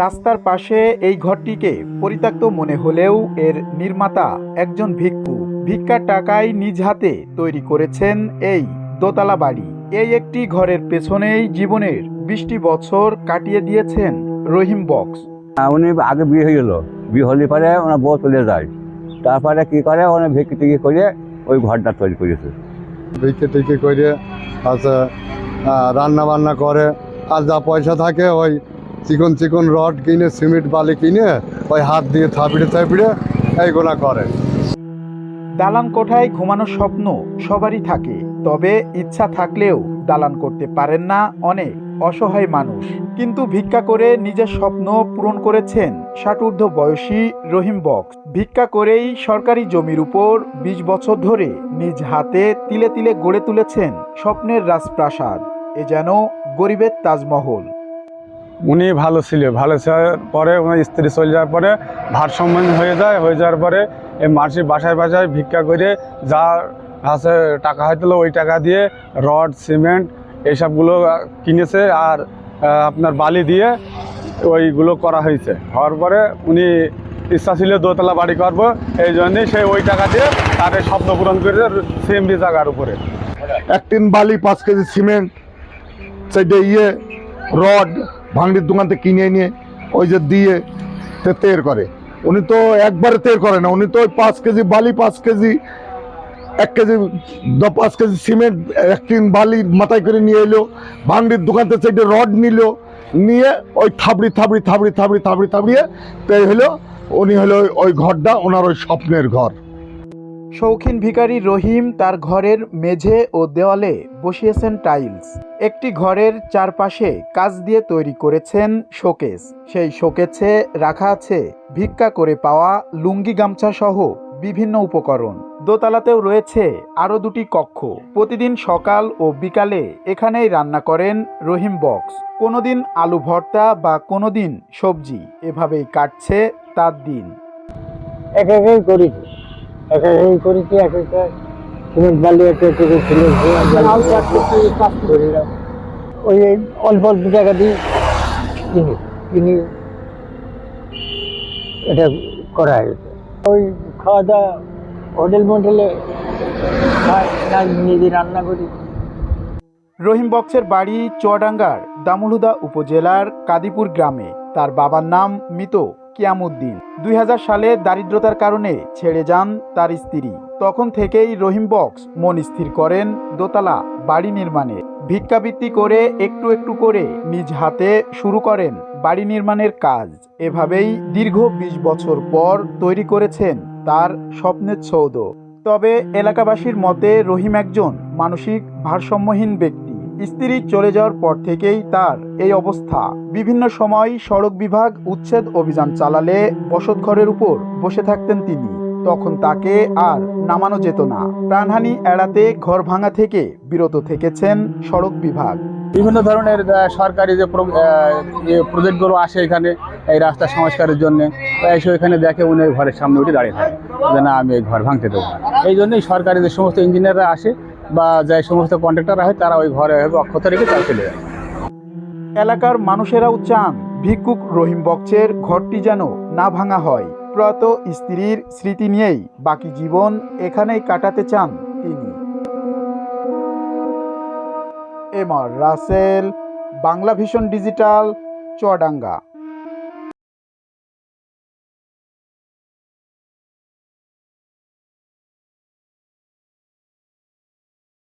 রাস্তার পাশে এই ঘরটিকে পরিত্যক্ত মনে হলেও এর নির্মাতা একজন ভিক্ষু ভিক্ষার টাকায় নিজ হাতে তৈরি করেছেন এই দোতলা বাড়ি। এই একটি ঘরের পেছনেই জীবনের 20টি বছর কাটিয়ে দিয়েছেন রহিম বক্স। উনি আগে বিয়ে হয়ে গেল, বিয়ে হলে পরে ওনার বউ চলে যায়, তারপরে কি করে ওনার ভিক্ষি টিকি করে ওই ঘরটা তৈরি করেছে। ভিক্ষি টিকি করে আচ্ছা রান্না বান্না করে, আর যা পয়সা থাকে ওই চিকন চিকন রড কিনে সিমেন্ট বালি কিনে ওই হাত দিয়ে থাপিড়ে থাপিড়ে এইগুলা করে। দালান কোঠায় ঘুমানোর স্বপ্ন সবারই থাকে, তবে ইচ্ছা থাকলেও দালান করতে পারেন না অনেক অসহায় মানুষ। কিন্তু ভিক্ষা করে নিজের স্বপ্ন পূরণ করেছেন 60 ঊর্ধ্ব বয়সী রহিম বক্স। ভিক্ষা করেই সরকারি জমির উপর 20 বছর ধরে নিজ হাতে তিলে তিলে গড়ে তুলেছেন স্বপ্নের রাজপ্রাসাদ। এ যেন গরিবের তাজমহল। উনি ভালো ছিল, ভালো ছিলার পরে ওনার স্ত্রী চলে যাওয়ার পরে ভারসাম্য হয়ে যাওয়ার পরে এই মাসির বাসায় বাসায় ভিক্ষা করে যা আছে টাকা হয়তো ওই টাকা দিয়ে রড সিমেন্ট এইসবগুলো কিনেছে, আর আপনার বালি দিয়ে ওইগুলো করা হয়েছে। হওয়ার পরে উনি ইচ্ছা ছিল দোতলা বাড়ি করবো, এই জন্যই সে ওই টাকা দিয়ে তাদের স্বপ্ন পূরণ করেছে সিএমডি জায়গার উপরে। 1 টিন বালি 5 কেজি সিমেন্ট সেটা রড ভাঙড়ির দোকান থেকে কিনে নিয়ে ওই যে দিয়ে তের করে। উনি তো একবারে তের করে না, উনি তো ওই 5 কেজি বালি 5 KG 1 KG 5 KG cement 1 tin বালি মাথায় করে নিয়ে এলো, ভাঙড়ির দোকান থেকে সেটা রড নিল, নিয়ে ওই থাবড়িয়ে তাই হলো উনি হলো ওই ঘরটা ওনার ওই স্বপ্নের ঘর। শৌখিন ভিখারি রহিম তার ঘরের মেঝে ও দেওয়ালে বসিয়েছেন টাইলস। একটি ঘরের চারপাশে কাচ দিয়ে তৈরি করেছেন শোকেস। সেই শোকেসে রাখা আছে ভিক্ষা করে পাওয়া লুঙ্গি গামছা সহ বিভিন্ন উপকরণ। দোতলাতেও রয়েছে আরও 2টি কক্ষ। প্রতিদিন সকাল ও বিকালে এখানেই রান্না করেন রহিম বক্স। কোনোদিন আলু ভর্তা বা কোনোদিন সবজি, এভাবেই কাটছে তার দিন। করেছি এক একটা সিমেন্ট বালি একটা ছিল, ওই অল্প অল্প টাকা দিয়ে কিনি এটা করা হয়েছে। ওই খাওয়া দাওয়া হোটেলে নিজে রান্না করি। রহিম বক্সের বাড়ি চুয়াডাঙ্গার দামুলহুদা উপজেলার কাদিপুর গ্রামে। তার বাবার নাম মৃত কিয়ামুদ্দিন। 2000 সালে দারিদ্রতার কারণে ছেড়ে যান তার স্ত্রী। তখন থেকেই রহিম বক্স মন স্থির করেন দোতলা বাড়ি নির্মাণে। ভিক্ষাবৃত্তি করে একটু একটু করে নিজ হাতে শুরু করেন বাড়ি নির্মাণের কাজ। এভাবেই দীর্ঘ 20 বছর পর তৈরি করেছেন তার স্বপ্নের সৌধ। তবে এলাকাবাসীর মতে রহিম একজন মানসিক ভারসাম্যহীন ব্যক্তি। স্ত্রী চলে যাওয়ার পর থেকেই তার এই অবস্থা। বিভিন্ন সময় সড়ক বিভাগ উচ্ছেদ অভিযান চালালে বসতঘরের উপর বসে থাকতেন তিনি। তখন তাকে আর নামানো যেত না। প্রাণহানি এড়াতে ঘর ভাঙা থেকে বিরত থেকেছেন সড়ক বিভাগ। বিভিন্ন ধরনের সরকারি যে প্রজেক্টগুলো আসে এখানে এই রাস্তা সংস্কারের জন্য, এসে এখানে দেখে উনি ঘরের সামনে উঠে দাঁড়িয়ে থাকে যে না আমি এই ঘর ভাঙতে দেবো। এই জন্যই সরকারি যে সমস্ত ইঞ্জিনিয়াররা আসে বা যে সমস্ত কন্ট্রাক্টররা হয় তারা ওই ঘরে অক্ষত রেখে তারা চলে যায়। এলাকার মানুষেরাও চান ভিক্ষুক রহিম বক্সের ঘরটি যেন না ভাঙা হয়। প্রয়াত স্ত্রীর স্মৃতি নিয়েই বাকি জীবন এখানেই কাটাতে চান তিনি। M R Rasel, Bangla vision digital, Chuadanga.